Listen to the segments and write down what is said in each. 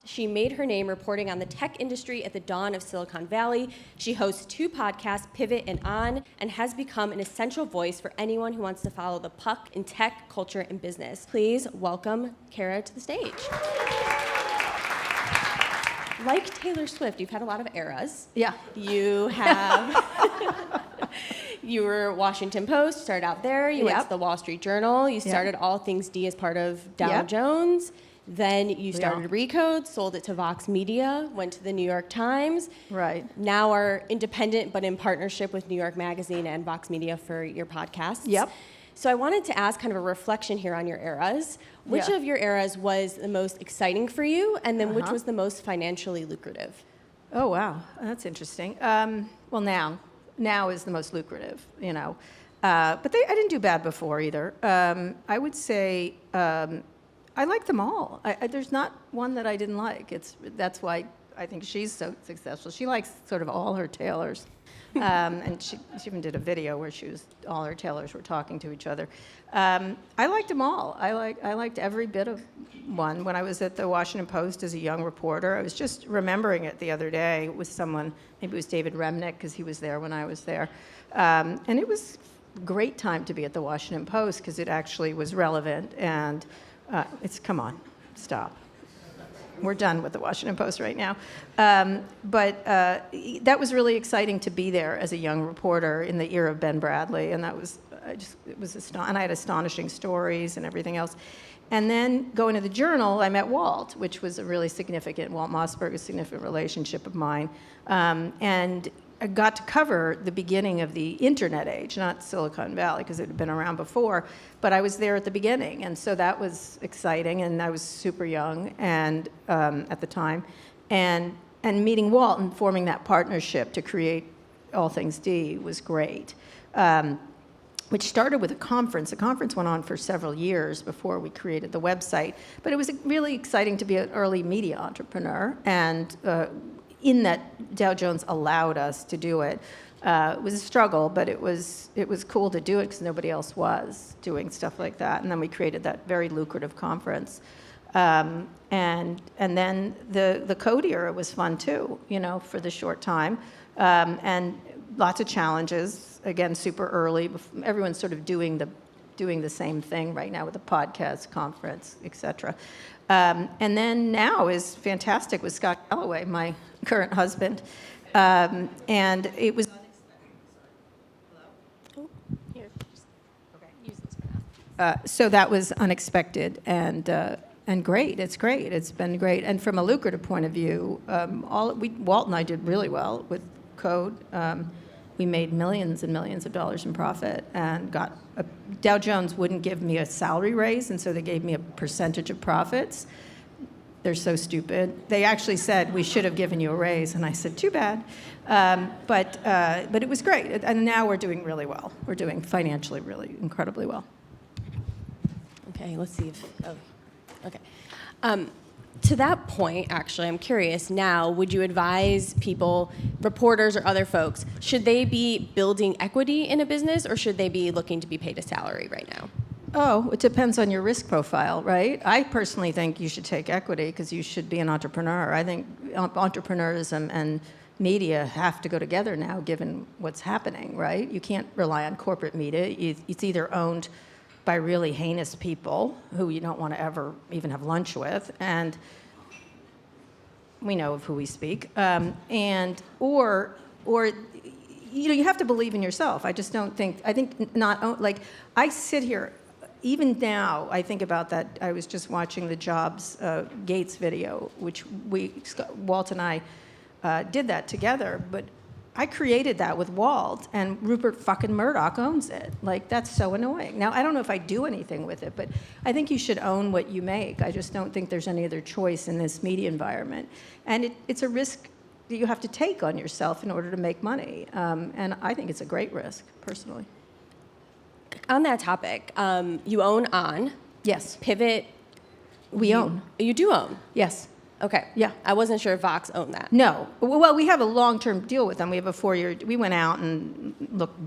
She made her name reporting on the tech industry at the dawn of Silicon Valley. She hosts 2 podcasts, Pivot and On, and has become an essential voice for anyone who wants to follow the puck in tech, culture, and business. Please welcome Kara to the stage. Like Taylor Swift, you've had a lot of eras. Yeah. You have... You were Washington Post, started out there. You went to the Wall Street Journal. You started All Things D as part of Dow Jones. Then you started Recode, sold it to Vox Media, went to the New York Times. Right. Now are independent, but in partnership with New York Magazine and Vox Media for your podcasts. Yep. So I wanted to ask kind of a reflection here on your eras. Which of your eras was the most exciting for you, and then which was the most financially lucrative? Oh, wow. That's interesting. Well, now is the most lucrative, you know. But I didn't do bad before either. I would say I like them all. There's not one that I didn't like. That's why I think she's so successful. She likes sort of all her tailors. And she even did a video where all her tailors were talking to each other. I liked them all. I liked every bit of one. When I was at the Washington Post as a young reporter, I was just remembering it the other day with someone, maybe it was David Remnick, because he was there when I was there. And it was a great time to be at the Washington Post because it actually was relevant and come on, stop. We're done with the Washington Post right now. But that was really exciting to be there as a young reporter in the era of Ben Bradley, and and I had astonishing stories and everything else. And then going to the Journal, I met Walt, which was a really significant, Walt Mossberg, a significant relationship of mine. And I got to cover the beginning of the internet age, not Silicon Valley, because it had been around before, but I was there at the beginning, and so that was exciting, and I was super young and at the time, and meeting Walt and forming that partnership to create All Things D was great, which started with a conference. The conference went on for several years before we created the website, but it was really exciting to be an early media entrepreneur, and in that Dow Jones allowed us to do it. It was a struggle, but it was cool to do it because nobody else was doing stuff like that. And then we created that very lucrative conference. And then the code era was fun too, you know, for the short time. And lots of challenges, again, super early. Everyone's sort of doing the same thing right now with the podcast, conference, et cetera. And then now is fantastic with Scott Galloway, my current husband. And it was... So that was unexpected and great. It's great. It's been great. And from a lucrative point of view, Walt and I did really well with Code. We made millions and millions of dollars in profit and Dow Jones wouldn't give me a salary raise, and so they gave me a percentage of profits. They're so stupid. They actually said, we should have given you a raise, and I said, too bad. But it was great, and now we're doing really well. We're doing financially really incredibly well. Okay, let's see if... Oh, okay. To that point, actually, I'm curious now, would you advise people, reporters or other folks, should they be building equity in a business or should they be looking to be paid a salary right now? Oh, it depends on your risk profile, right? I personally think you should take equity because you should be an entrepreneur. I think entrepreneurism and media have to go together now given what's happening, right? You can't rely on corporate media. It's either owned by really heinous people who you don't want to ever even have lunch with, and we know of who we speak, or you know, you have to believe in yourself. I think I sit here, even now, I think about that. I was just watching the Jobs Gates video, which Walt and I did that together, but I created that with Walt, and Rupert fucking Murdoch owns it. Like, that's so annoying. Now, I don't know if I do anything with it, but I think you should own what you make. I just don't think there's any other choice in this media environment. And it's a risk that you have to take on yourself in order to make money. And I think it's a great risk, personally. On that topic, you own On. Yes. Pivot. We own. You do own? Yes. Okay. Yeah. I wasn't sure if Vox owned that. No. Well, we have a long-term deal with them. We have a 4-year, we went out and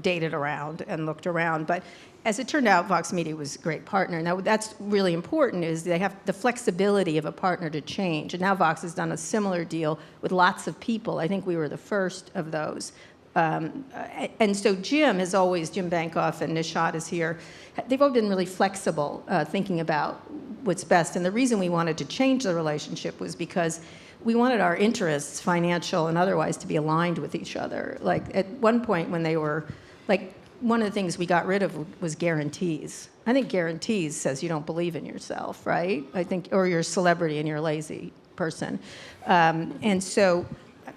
dated around and looked around. But as it turned out, Vox Media was a great partner. Now, that's really important is they have the flexibility of a partner to change. And now Vox has done a similar deal with lots of people. I think we were the first of those. And so Jim Bankoff and Nishat is here. They've all been really flexible, thinking about what's best. And the reason we wanted to change the relationship was because we wanted our interests, financial and otherwise, to be aligned with each other. Like at one point when they were, like one of the things we got rid of was guarantees. I think guarantees says you don't believe in yourself, right? I think, or you're a celebrity and you're a lazy person. And so,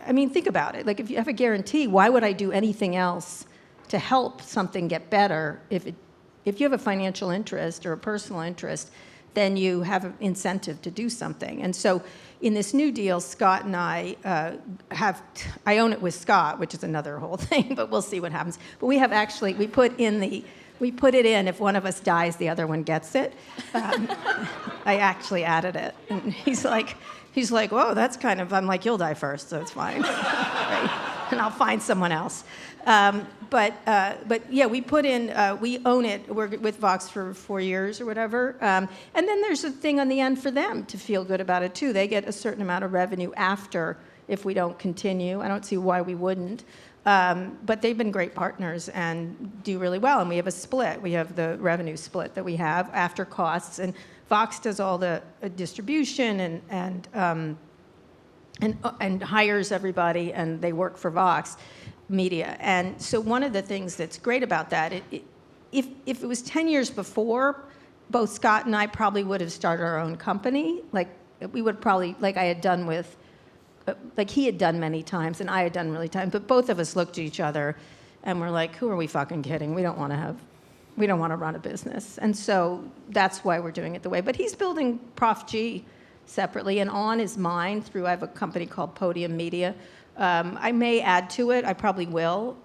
I mean, think about it. Like if you have a guarantee, why would I do anything else to help something get better? If you have a financial interest or a personal interest, then you have an incentive to do something. And so in this new deal, Scott and I I own it with Scott, which is another whole thing, but we'll see what happens. But we have actually, we put it in, if one of us dies, the other one gets it. I actually added it. And he's like, whoa, that's kind of, I'm like, you'll die first, so it's fine. Right? And I'll find someone else. But yeah, we put in, we own it. We're with Vox for 4 years or whatever. And then there's a thing on the end for them to feel good about it too. They get a certain amount of revenue after if we don't continue. I don't see why we wouldn't. But they've been great partners and do really well. And we have a split. We have the revenue split that we have after costs. And Vox does all the distribution and hires everybody, and they work for Vox Media. And so one of the things that's great about that, if it was 10 years before, both Scott and I probably would have started our own company. Like we would probably, like I had done with, like he had done many times and I had done many times, but both of us looked at each other and we're like, who are we fucking kidding? We don't want to run a business. And so that's why we're doing it the way. But he's building Prof G separately, and On is mine through, I have a company called Podium Media. I may add to it. I probably will.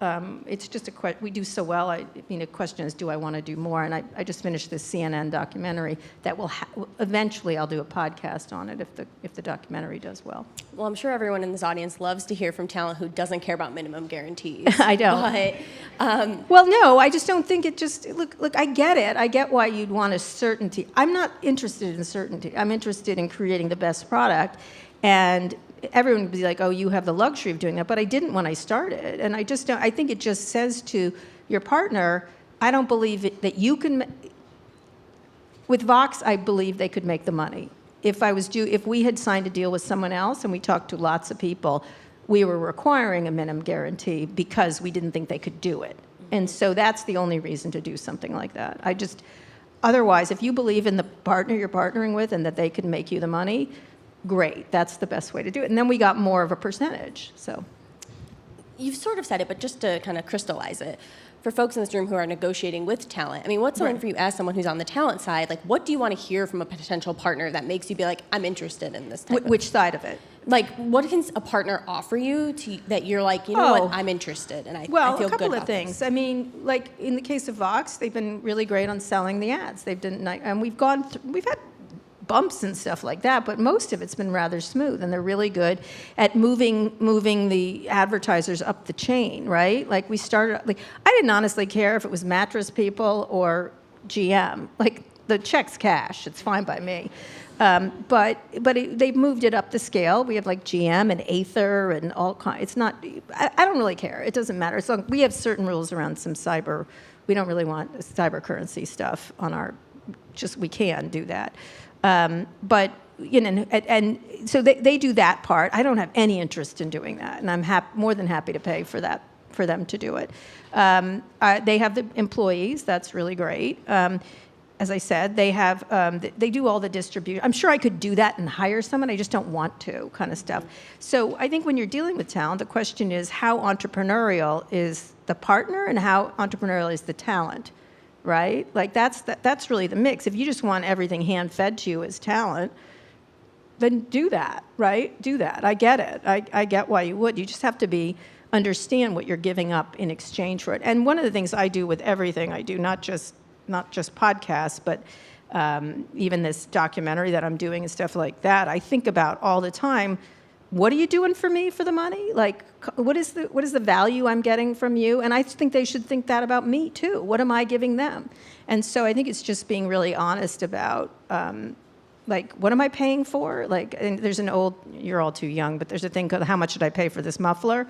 It's just we do so well. The question is, do I want to do more? And I just finished this CNN documentary that will eventually I'll do a podcast on it if the documentary does well. Well, I'm sure everyone in this audience loves to hear from talent who doesn't care about minimum guarantees. I don't. But, well, no, I just don't think it just, look, I get it. I get why you'd want a certainty. I'm not interested in certainty. I'm interested in creating the best product. And everyone would be like, oh, you have the luxury of doing that. But I didn't when I started. And I just don't, I think it just says to your partner, I don't believe that you can, with Vox, I believe they could make the money. If we had signed a deal with someone else and we talked to lots of people, we were requiring a minimum guarantee because we didn't think they could do it. And so that's the only reason to do something like that. Otherwise, if you believe in the partner you're partnering with and that they can make you the money, great. That's the best way to do it. And then we got more of a percentage. So you've sort of said it, but just to kind of crystallize it, for folks in this room who are negotiating with talent, I mean, what's something for you as someone who's on the talent side, like what do you want to hear from a potential partner that makes you be like, I'm interested in this type of... Which side of it? Like, what can a partner offer you that you're like, you know what, I'm interested, and I feel good about this? Well, a couple of things. I mean, like in the case of Vox, they've been really great on selling the ads. They've done, and we've had bumps and stuff like that, but most of it's been rather smooth, and they're really good at moving the advertisers up the chain, right? Like we started, like I didn't honestly care if it was Mattress People or GM. Like the check's cash, it's fine by me. But they've moved it up the scale. We have like GM and Aether and all kinds. It's not. I don't really care. It doesn't matter. So we have certain rules around some cyber. We don't really want cyber currency stuff on our. We can do that. But and so they do that part. I don't have any interest in doing that, and I'm more than happy to pay for that for them to do it. They have the employees. That's really great. As I said, they do all the distribution. I'm sure I could do that and hire someone. I just don't want to, kind of stuff. So I think when you're dealing with talent, the question is how entrepreneurial is the partner and how entrepreneurial is the talent, right? Like that's really the mix. If you just want everything hand-fed to you as talent, then do that, right? Do that. I get it. I get why you would. You just have to understand what you're giving up in exchange for it. And one of the things I do with everything I do, not just podcasts, but even this documentary that I'm doing and stuff like that, I think about all the time, what are you doing for me for the money? Like, what is the value I'm getting from you? And I think they should think that about me too. What am I giving them? And so I think it's just being really honest about, like, what am I paying for? Like, and there's an old, you're all too young, but there's a thing called, how much should I pay for this muffler?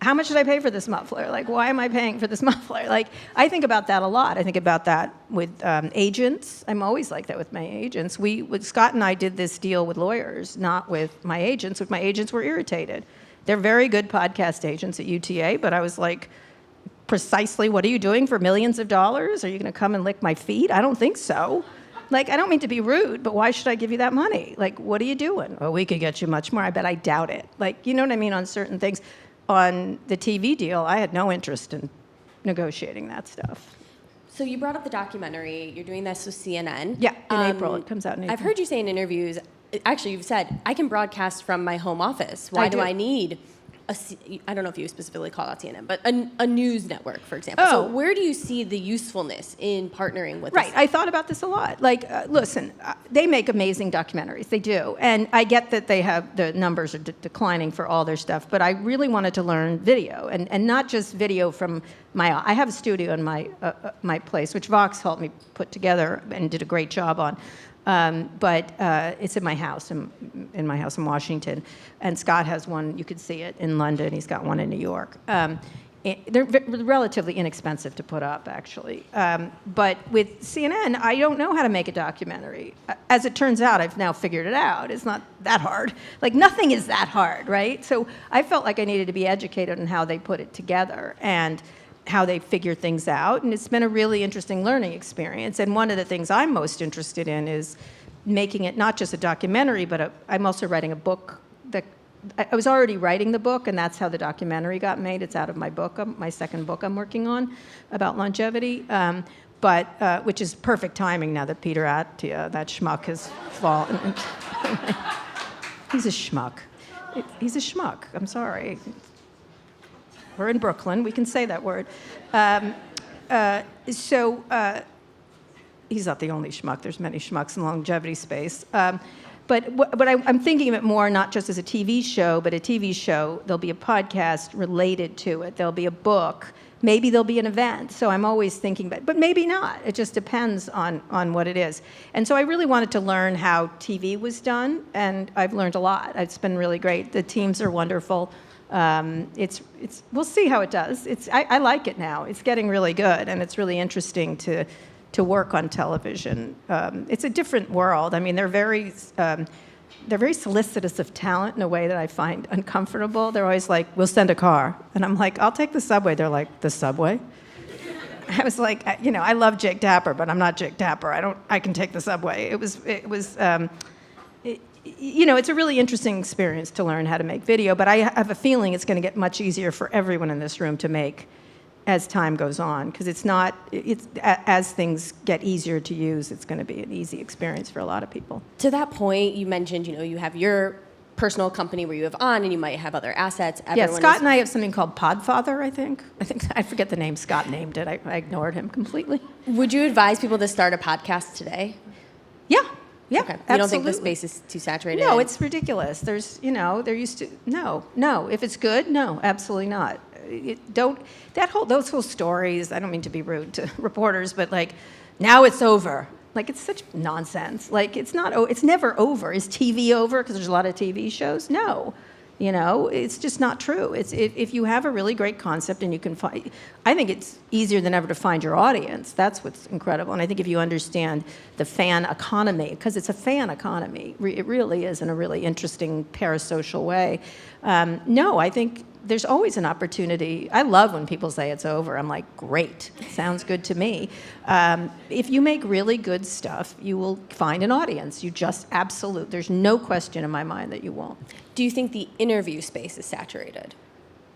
How much should I pay for this muffler? Like, why am I paying for this muffler? Like, I think about that a lot. I think about that with agents. I'm always like that with my agents. Scott and I did this deal with lawyers, not with my agents. With my agents, were irritated. They're very good podcast agents at UTA, but I was like, precisely, what are you doing for millions of dollars? Are you going to come and lick my feet? I don't think so. Like, I don't mean to be rude, but why should I give you that money? Like, what are you doing? Well, we could get you much more. I bet I doubt it. Like, you know what I mean, on certain things. On the TV deal, I had no interest in negotiating that stuff. So you brought up the documentary. You're doing this with CNN. Yeah, in April. It comes out in April. I've heard you say in interviews, actually you've said, I can broadcast from my home office. Why do I need I don't know if you specifically call out CNN, but a news network, for example. Oh. So where do you see the usefulness in partnering with Right. I thought about this a lot. Like, listen, they make amazing documentaries. They do. And I get that they have, the numbers are declining for all their stuff, but I really wanted to learn video, and not just video from I have a studio in my place, which Vox helped me put together and did a great job on. But it's in my house, in my house in Washington. And Scott has one, you could see it, in London. He's got one in New York. They're relatively inexpensive to put up, actually. But with CNN, I don't know how to make a documentary. As it turns out, I've now figured it out. It's not that hard. Like, nothing is that hard, right? So I felt like I needed to be educated on how they put it together and how they figure things out, and it's been a really interesting learning experience. And one of the things I'm most interested in is making it not just a documentary, but I'm also writing a book. I was already writing the book, and that's how the documentary got made. It's out of my book, my second book I'm working on about longevity, which is perfect timing now that Peter Attia, that schmuck, has fallen. He's a schmuck. He's a schmuck. I'm sorry. We're in Brooklyn. We can say that word. He's not the only schmuck. There's many schmucks in the longevity space. But I'm thinking of it more not just as a TV show, but a TV show. There'll be a podcast related to it. There'll be a book. Maybe there'll be an event. So I'm always thinking, but maybe not. It just depends on what it is. And so I really wanted to learn how TV was done, and I've learned a lot. It's been really great. The teams are wonderful. We'll see how it does. I like it now. It's getting really good, and it's really interesting to work on television. It's a different world. I mean, they're very solicitous of talent in a way that I find uncomfortable. They're always like, "We'll send a car," and I'm like, "I'll take the subway." They're like, "The subway?" I was like, I love Jake Tapper, but I'm not Jake Tapper. I can take the subway. It's a really interesting experience to learn how to make video, but I have a feeling it's going to get much easier for everyone in this room to make as time goes on, because as things get easier to use, it's going to be an easy experience for a lot of people. To that point, you mentioned, you have your personal company where you have On, and you might have other assets. Scott and I have something called Podfather, I think. I forget the name. Scott named it. I ignored him completely. Would you advise people to start a podcast today? Yeah. Yeah, okay. Absolutely. You don't think the space is too saturated? No, it's ridiculous. They're used to, no. If it's good, no, absolutely not. Those whole stories, I don't mean to be rude to reporters, but like, now it's over. Like, it's such nonsense. Like, it's never over. Is TV over because there's a lot of TV shows? No. It's just not true. If you have a really great concept and you can find, I think it's easier than ever to find your audience. That's what's incredible. And I think if you understand the fan economy, because it's a fan economy, it really is in a really interesting parasocial way. I think there's always an opportunity. I love when people say it's over. I'm like, great, sounds good to me. If you make really good stuff, you will find an audience. There's no question in my mind that you won't. Do you think the interview space is saturated?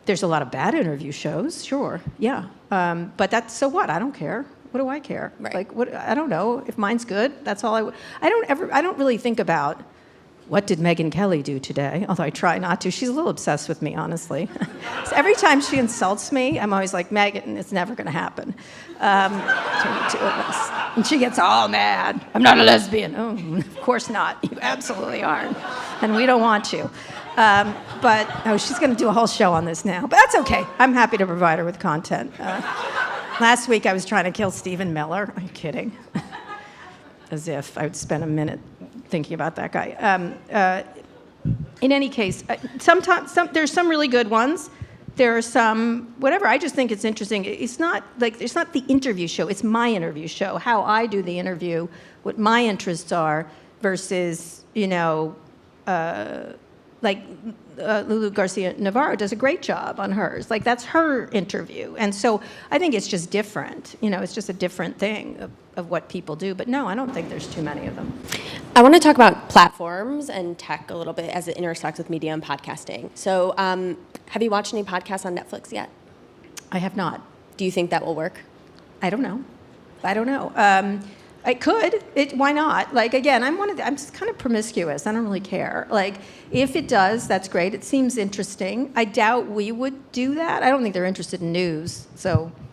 There's a lot of bad interview shows, sure, yeah. But so what? I don't care. What do I care? Right. Like, what? I don't know. If mine's good, that's all I don't really think about what did Megyn Kelly do today? Although I try not to. She's a little obsessed with me, honestly. So every time she insults me, I'm always like, Megyn, it's never going to happen. Between the two of us. And she gets all mad. I'm not a lesbian. Oh, of course not. You absolutely aren't. And we don't want you. She's going to do a whole show on this now. But that's okay. I'm happy to provide her with content. Last week I was trying to kill Stephen Miller. Are you kidding? As if I would spend a minute thinking about that guy. In any case, there's some really good ones. There are some, whatever, I just think it's interesting. It's not the interview show, it's my interview show, how I do the interview, what my interests are, versus, Lulu Garcia Navarro does a great job on hers. Like, that's her interview. And so I think it's just different. It's just a different thing of what people do. But no, I don't think there's too many of them. I want to talk about platforms and tech a little bit as it intersects with media and podcasting. So have you watched any podcasts on Netflix yet? I have not. Do you think that will work? I don't know. I could. Why not? Like, again, I'm just kind of promiscuous. I don't really care. Like, if it does, that's great. It seems interesting. I doubt we would do that. I don't think they're interested in news,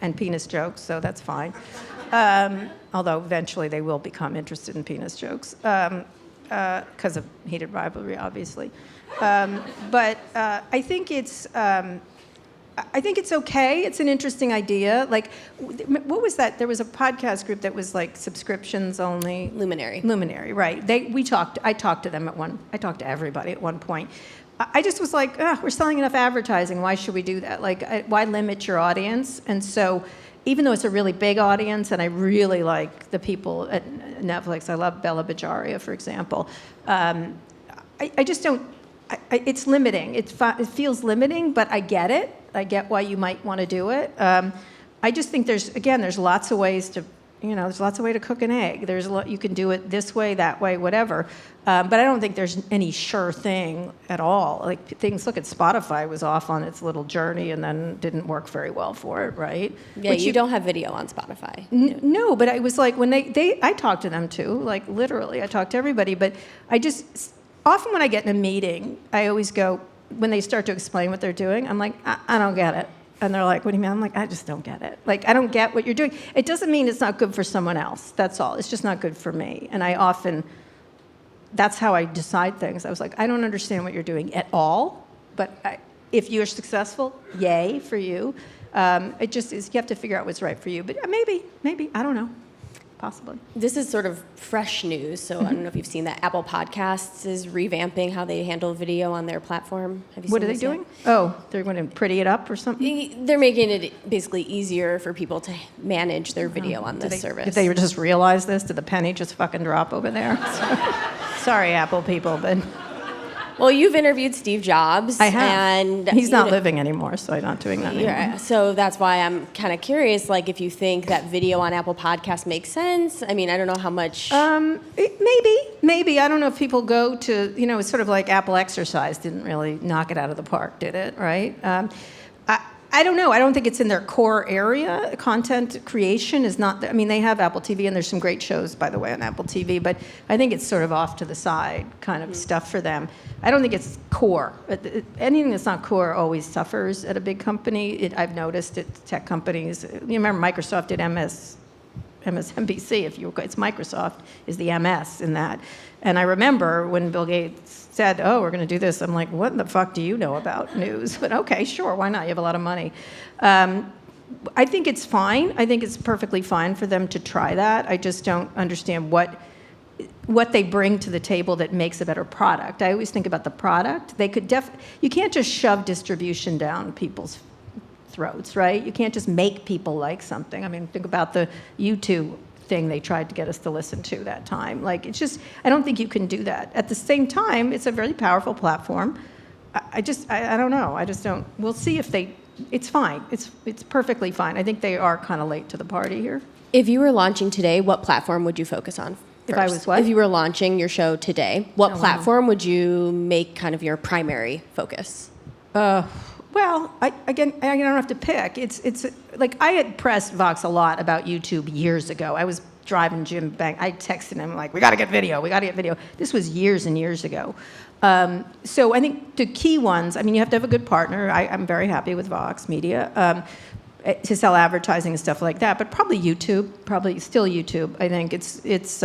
and penis jokes, so that's fine. Although eventually they will become interested in penis jokes because of heated rivalry, obviously. But I think it's okay. It's an interesting idea. Like, what was that? There was a podcast group that was like subscriptions only. Luminary, right? I talked to them I talked to everybody at one point. I just was like, we're selling enough advertising. Why should we do that? Like, why limit your audience? And so, even though it's a really big audience, and I really like the people at Netflix, I love Bella Bajaria, for example. I just don't. It's limiting. It feels limiting, but I get it. I get why you might want to do it. I just think there's lots of ways to, there's lots of ways to cook an egg. You can do it this way, that way, whatever. But I don't think there's any sure thing at all. Like, look at Spotify was off on its little journey and then didn't work very well for it, right? Yeah, you don't have video on Spotify. No, but it was like when I talked to them too, like literally, I talked to everybody, but often when I get in a meeting, I always go, when they start to explain what they're doing, I'm like, I don't get it. And they're like, what do you mean? I'm like, I just don't get it. Like, I don't get what you're doing. It doesn't mean it's not good for someone else. That's all. It's just not good for me. And that's how I decide things. I was like, I don't understand what you're doing at all. But if you're successful, yay for you. It just is, you have to figure out what's right for you. But maybe, I don't know. Possibly. This is sort of fresh news, so I don't know if you've seen that. Apple Podcasts is revamping how they handle video on their platform. Have you seen What are they doing? Oh, they're going to pretty it up or something? They're making it basically easier for people to manage their video on this service. Did they just realize this? Did the penny just fucking drop over there? Sorry, Apple people, but... Well, you've interviewed Steve Jobs. I have. And he's not living anymore, so I'm not doing that anymore. Yeah, so that's why I'm kind of curious, like, if you think that video on Apple Podcasts makes sense. I mean, I don't know how much... Maybe. I don't know if people go to, it's sort of like Apple Exercise didn't really knock it out of the park, did it, right? I don't know. I don't think it's in their core area. Content creation is not... they have Apple TV, and there's some great shows, by the way, on Apple TV, but I think it's sort of off to the side kind of stuff for them. I don't think it's core. Anything that's not core always suffers at a big company. I've noticed it, tech companies. You remember Microsoft did MSNBC. It's Microsoft is the MS in that. And I remember when Bill Gates said, we're going to do this, I'm like, what the fuck do you know about news? But okay, sure, why not? You have a lot of money. I think it's fine. I think it's perfectly fine for them to try that. I just don't understand what they bring to the table that makes a better product. I always think about the product. You can't just shove distribution down people's throats, right? You can't just make people like something. Think about the YouTube thing they tried to get us to listen to that time. Like, it's just, I don't think you can do that. At the same time, it's a very powerful platform. I don't know. I just don't. We'll see if it's fine. It's perfectly fine. I think they are kind of late to the party here. If you were launching today, what platform would you focus on first? If I was what? If you were launching your show today, what platform would you make kind of your primary focus? Well, I don't have to pick. It's like I had pressed Vox a lot about YouTube years ago. I was driving Jim Bank. I texted him like, we got to get video. This was years and years ago. So I think the key ones, I mean, you have to have a good partner. I'm very happy with Vox Media to sell advertising and stuff like that, but probably still YouTube. I think it's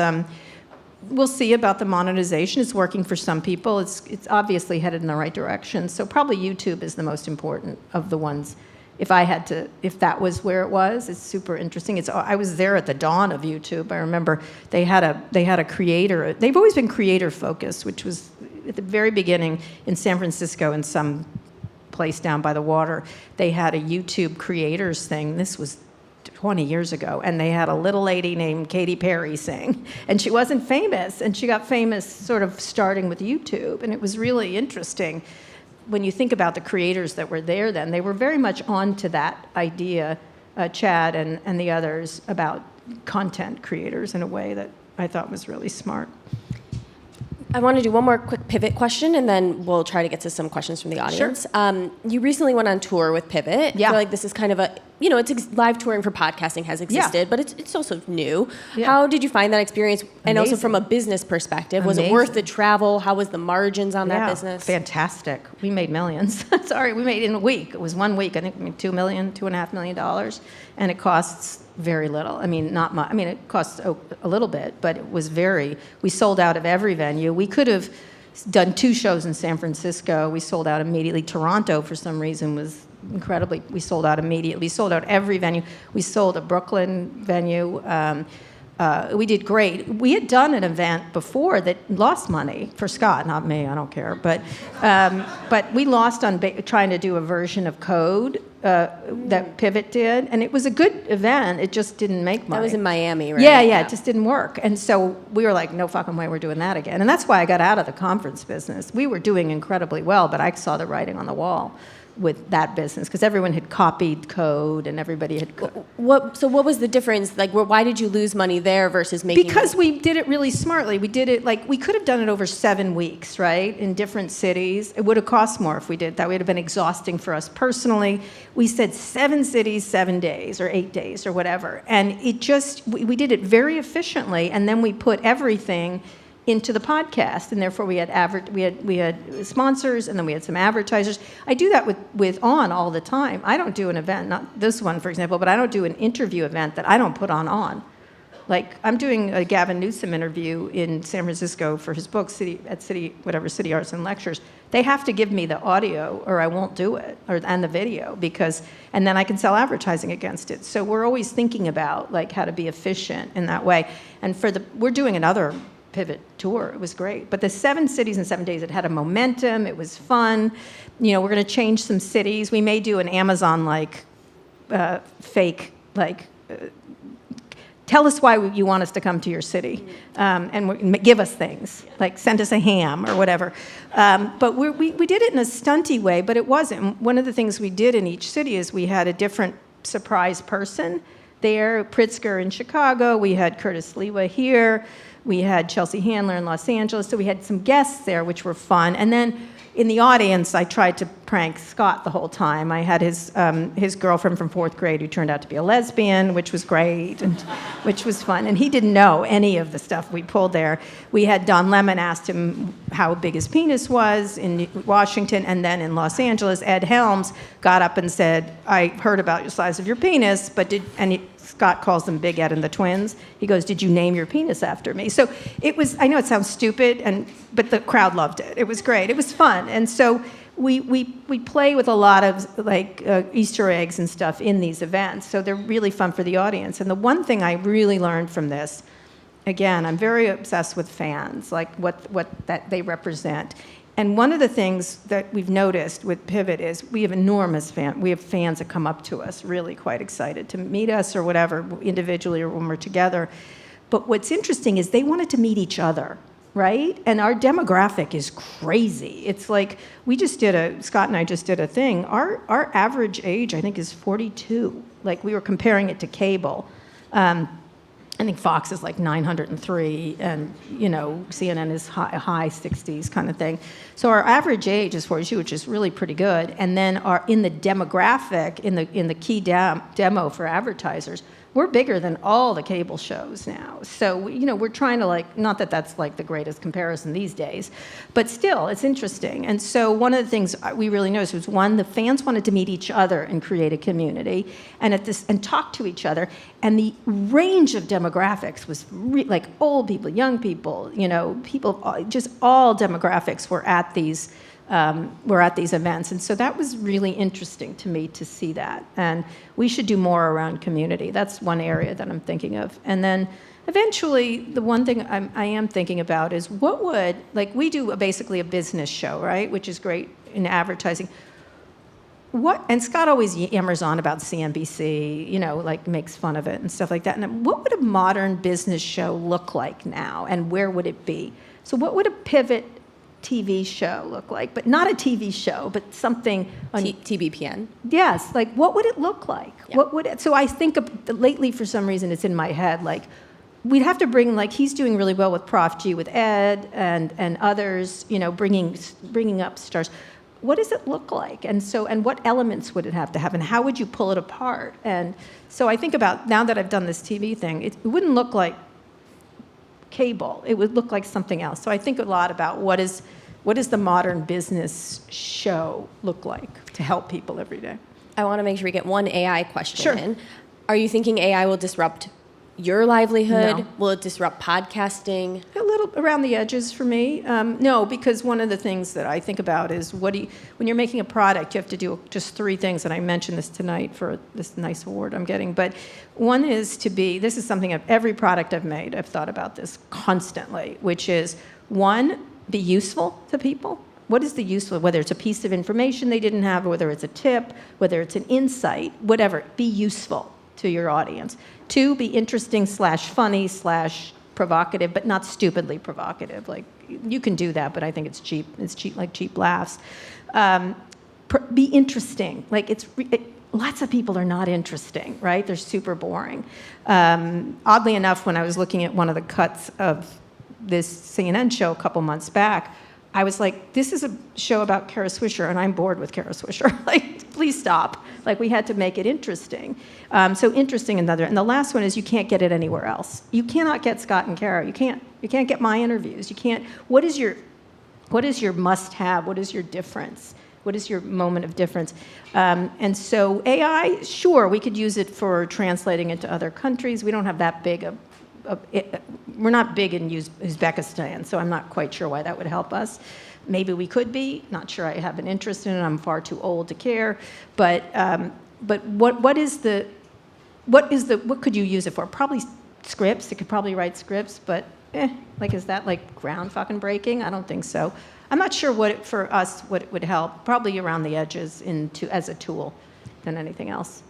we'll see about the monetization. It's working for some people. It's obviously headed in the right direction. So probably YouTube is the most important of the ones. If that was where it was, it's super interesting. I was there at the dawn of YouTube. I remember they had a creator. They've always been creator focused, which was at the very beginning in San Francisco in some place down by the water. They had a YouTube creators thing. This was 20 years ago, and they had a little lady named Katy Perry sing, and she wasn't famous, and she got famous sort of starting with YouTube, and it was really interesting. When you think about the creators that were there then, they were very much onto that idea, Chad and the others, about content creators in a way that I thought was really smart. I want to do one more quick Pivot question, and then we'll try to get to some questions from the audience. Sure. You recently went on tour with Pivot. Yeah. I feel like this is kind of live touring for podcasting has existed, but it's also new. Yeah. How did you find that experience? And also Amazing. from a business perspective, was it Amazing. worth the travel? How was the margins on that business? Fantastic. We made millions. Sorry, we made in a week. It was 1 week. I think we made $2.5 million, and it costs very little. I mean, not much. I mean, it costs a little bit, but it was we sold out of every venue. We could have done 2 shows in San Francisco. We sold out immediately. Toronto, for some reason, was incredibly, we sold out immediately. We sold out every venue. We sold a Brooklyn venue. We did great. We had done an event before that lost money for Scott, not me, I don't care. But we lost on trying to do a version of Code that Pivot did, and it was a good event. It just didn't make money. That was in Miami, right? Yeah, it just didn't work. And so we were like, no fucking way we're doing that again. And that's why I got out of the conference business. We were doing incredibly well, but I saw the writing on the wall with that business because everyone had copied Code and everybody had. So what was the difference? Like, why did you lose money there versus making? Because we did it really smartly. We did it we could have done it over 7 weeks, right, in different cities. It would have cost more if we did that. It would have been exhausting for us personally. We said 7 cities, 7 days, or 8 days, or whatever, and it just we did it very efficiently, and then we put everything into the podcast, and therefore we had sponsors, and then we had some advertisers. I do that with On all the time. I don't do an event, not this one, for example, but I don't do an interview event that I don't put on. Like, I'm doing a Gavin Newsom interview in San Francisco for his book, City Arts and Lectures. They have to give me the audio, or I won't do it, and the video, and then I can sell advertising against it. So we're always thinking about how to be efficient in that way. And we're doing another Pivot tour. It was great. But the 7 cities in 7 days, it had a momentum. It was fun. We're going to change some cities. We may do an Amazon fake tell us why you want us to come to your city, and give us things, like send us a ham or whatever. But we did it in a stunty way, but it wasn't. One of the things we did in each city is we had a different surprise person there. Pritzker in Chicago. We had Curtis Lewa here. We had Chelsea Handler in Los Angeles. So we had some guests there, which were fun. And then in the audience, I tried to prank Scott the whole time. I had his girlfriend from 4th grade who turned out to be a lesbian, which was great, and which was fun. And he didn't know any of the stuff we pulled there. We had Don Lemon asked him how big his penis was in Washington, and then in Los Angeles, Ed Helms got up and said, I heard about the size of your penis, Scott calls them Big Ed and the Twins. He goes, did you name your penis after me? So it was, I know it sounds stupid, but the crowd loved it. It was great. It was fun. And so we play with a lot of Easter eggs and stuff in these events. So they're really fun for the audience. And the one thing I really learned from this, again, I'm very obsessed with fans, what that they represent. And one of the things that we've noticed with Pivot is we have enormous fans. We have fans that come up to us really quite excited to meet us or whatever, individually or when we're together. But what's interesting is they wanted to meet each other, right? And our demographic is crazy. It's like Scott and I just did a thing. Our average age, I think, is 42. We were comparing it to cable. I think Fox is 903, and CNN is high 60s kind of thing. So our average age is 42, which is really pretty good. And then in the demographic, in the key demo for advertisers, we're bigger than all the cable shows now. So, we're trying to not that that's like the greatest comparison these days, but still, it's interesting. And so one of the things we really noticed was, one, the fans wanted to meet each other and create a community and talk to each other. And the range of demographics was like old people, young people, people, just all demographics were at these events. And so that was really interesting to me to see that. And we should do more around community. That's one area that I'm thinking of. And then eventually, the one thing I am thinking about is we do basically a business show, right? Which is great in advertising. And Scott always yammers on about CNBC, makes fun of it and stuff like that. And what would a modern business show look like now? And where would it be? So what would a pivot TV show look like? But not a TV show, but something on TBPN. Yes, what would it look like? Yeah. So I think lately, for some reason, it's in my head, we'd have to bring, he's doing really well with Prof G, with Ed and others, bringing up stars. What does it look like? And what elements would it have to have? And how would you pull it apart? And so I think about, now that I've done this TV thing, it wouldn't look like cable. It would look like something else. So I think a lot about what does the modern business show look like to help people every day. I want to make sure we get one AI question in. Sure. Are you thinking AI will disrupt your livelihood? No. Will it disrupt podcasting? A little around the edges for me. No, because one of the things that I think about is when you're making a product, you have to do just 3 things, and I mentioned this tonight for this nice award I'm getting. But one is this is something every product I've made, I've thought about this constantly, which is, 1, be useful to people. What is the useful, whether it's a piece of information they didn't have, or whether it's a tip, whether it's an insight, whatever, be useful to your audience. 2, be interesting / funny / provocative, but not stupidly provocative. You can do that, but I think it's cheap. It's cheap laughs. Be interesting. Lots of people are not interesting, right? They're super boring. Oddly enough, when I was looking at one of the cuts of this CNN show a couple months back, I was like, this is a show about Kara Swisher, and I'm bored with Kara Swisher. Please stop. We had to make it interesting. So interesting and the last one is, you can't get it anywhere else. You cannot get Scott and Kara. You can't get my interviews. You can't. What is your must-have? What is your difference? What is your moment of difference? And so AI, sure, we could use it for translating into other countries. We don't have that big we're not big in Uzbekistan, so I'm not quite sure why that would help us. Maybe we could be. Not sure I have an interest in it. I'm far too old to care. But what could you use it for? Probably scripts. It could probably write scripts, but is that ground fucking breaking? I don't think so. I'm not sure what it would help. Probably around the edges as a tool than anything else.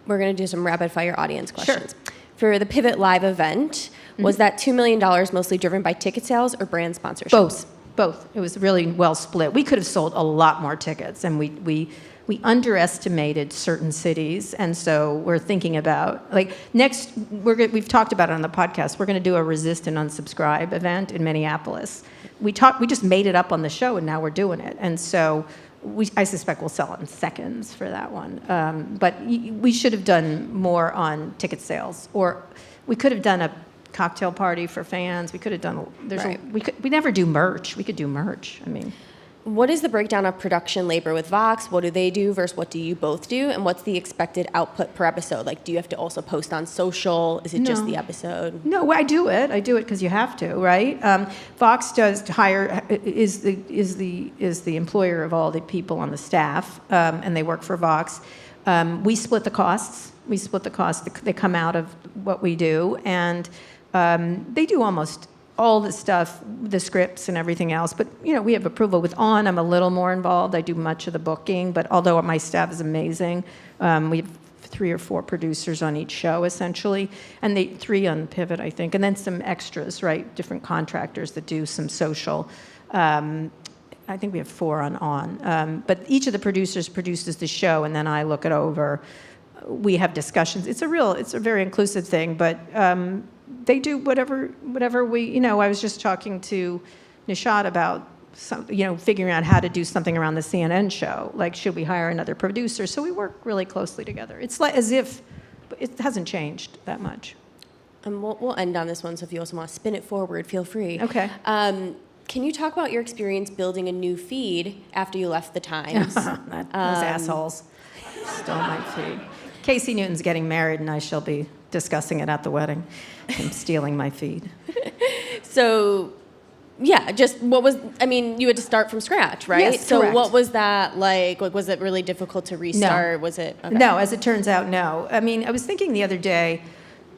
We're going to do some rapid fire audience questions. Sure. For the Pivot Live event, was that $2 million mostly driven by ticket sales or brand sponsorships? Both. It was really well split. We could have sold a lot more tickets, and we underestimated certain cities, and so we're thinking about next. We've talked about it on the podcast. We're going to do a resist and unsubscribe event in Minneapolis. We just made it up on the show, and now we're doing it, and so. I suspect we'll sell it in seconds for that one. But we should have done more on ticket sales, or we could have done a cocktail party for fans. We could have done. We never do merch. We could do merch. What is the breakdown of production labor with Vox? What do they do versus what do you both do? And what's the expected output per episode? Do you have to also post on social? Is it just the episode? No, I do it. I do it because you have to, right? Vox is the employer of all the people on the staff, and they work for Vox. We split the costs. They come out of what we do, and they do almost all the stuff, the scripts and everything else. But, we have approval with I'm a little more involved. I do much of the booking, but although my staff is amazing, we have 3 or 4 producers on each show, essentially, and 3 on Pivot, I think, and then some extras, right, different contractors that do some social. I think we have 4 on. But each of the producers produces the show, and then I look it over. We have discussions. It's a very inclusive thing, but they do whatever we, I was just talking to Nishat about figuring out how to do something around the CNN show. Should we hire another producer? So we work really closely together. It's as if but it hasn't changed that much. We'll end on this one, so if you also want to spin it forward, feel free. Okay. Can you talk about your experience building a new feed after you left the Times? Those assholes stole my feed. Casey Newton's getting married, and I shall be discussing it at the wedding. Him stealing my feed. So, yeah, just what was, I mean, you had to start from scratch, right? Yes, so correct. what was that like? Like, was it really difficult to restart? Was it? Okay. No, as it turns out, no. I mean, I was thinking the other day,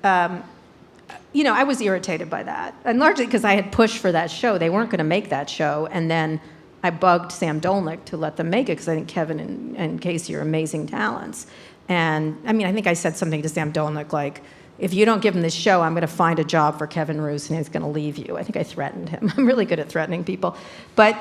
I was irritated by that. And largely because I had pushed for that show. They weren't going to make that show. And then I bugged Sam Dolnick to let them make it because I think Kevin and Casey are amazing talents. And, I mean, I think I said something to Sam Dolnick like, if you don't give him this show, I'm going to find a job for Kevin Roos and he's going to leave you. I think I threatened him. I'm really good at threatening people. But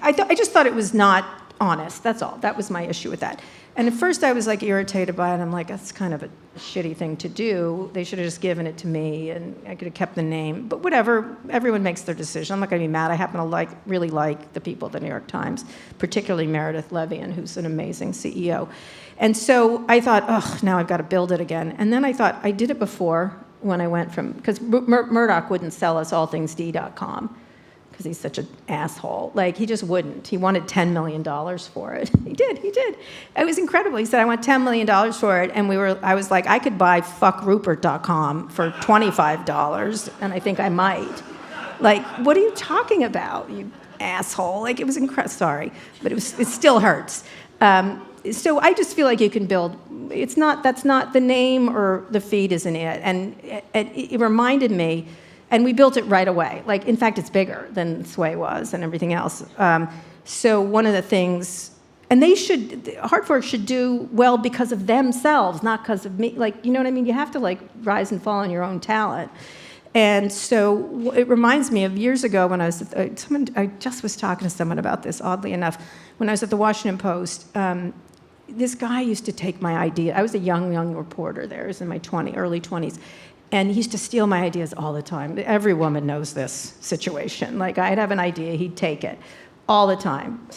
I just thought it was not honest. That's all. That was my issue with that. And at first I was like irritated by it. I'm like, that's kind of a shitty thing to do. They should have just given it to me and I could have kept the name. But whatever, everyone makes their decision. I'm not going to be mad. I happen to really like the people at the New York Times, particularly Meredith Levian, who's an amazing CEO. And so I thought, now I've got to build it again. And then I thought, I did it before when I went from, because Murdoch wouldn't sell us allthingsd.com. Because he's such an asshole. Like, he just wouldn't. He wanted $10 million for it. He did. It was incredible. He said, I want $10 million for it. And I was like, I could buy fuckrupert.com for $25, and I think I might. Like, what are you talking about, you asshole? Like, it was incredible. Sorry, but it still hurts. So I just feel like you can build. That's not the name or the feed isn't it. And it reminded me. And we built it right away. Like, in fact, it's bigger than Sway was and everything else. So one of the things, and Hard Fork should do well because of themselves, not because of me. Like, you know what I mean? You have to like rise and fall on your own talent. And so it reminds me of years ago when I was, I just was talking to someone about this, oddly enough, when I was at the Washington Post. This guy used to take my idea. I was a young reporter there. I was in my early 20s. And he used to steal my ideas all the time. Every woman knows this situation. Like, I'd have an idea, he'd take it all the time.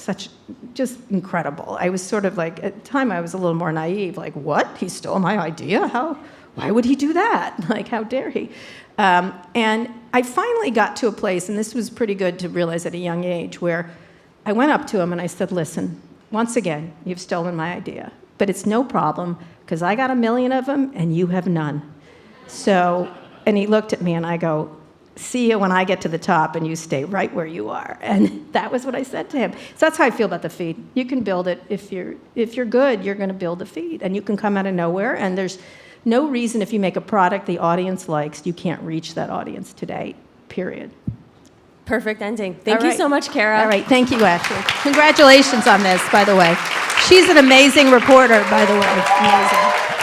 Just incredible. I was sort of like, at the time I was a little more naive. Like, what? He stole my idea? Why would he do that? Like, how dare he? And I finally got to a place, and this was pretty good to realize at a young age, where I went up to him and I said, listen, once again, you've stolen my idea. But it's no problem, because I got 1 million of them and you have none. So, and he looked at me and I go, see you when I get to the top and you stay right where you are. And that was what I said to him. So that's how I feel about the feed. You can build it. If you're good, you're going to build a feed. And you can come out of nowhere. And there's no reason if you make a product the audience likes, you can't reach that audience today, period. Perfect ending. Thank you so much, Kara. All right. Thank you, Ashley. Congratulations on this, by the way. She's an amazing reporter, by the way. Amazing.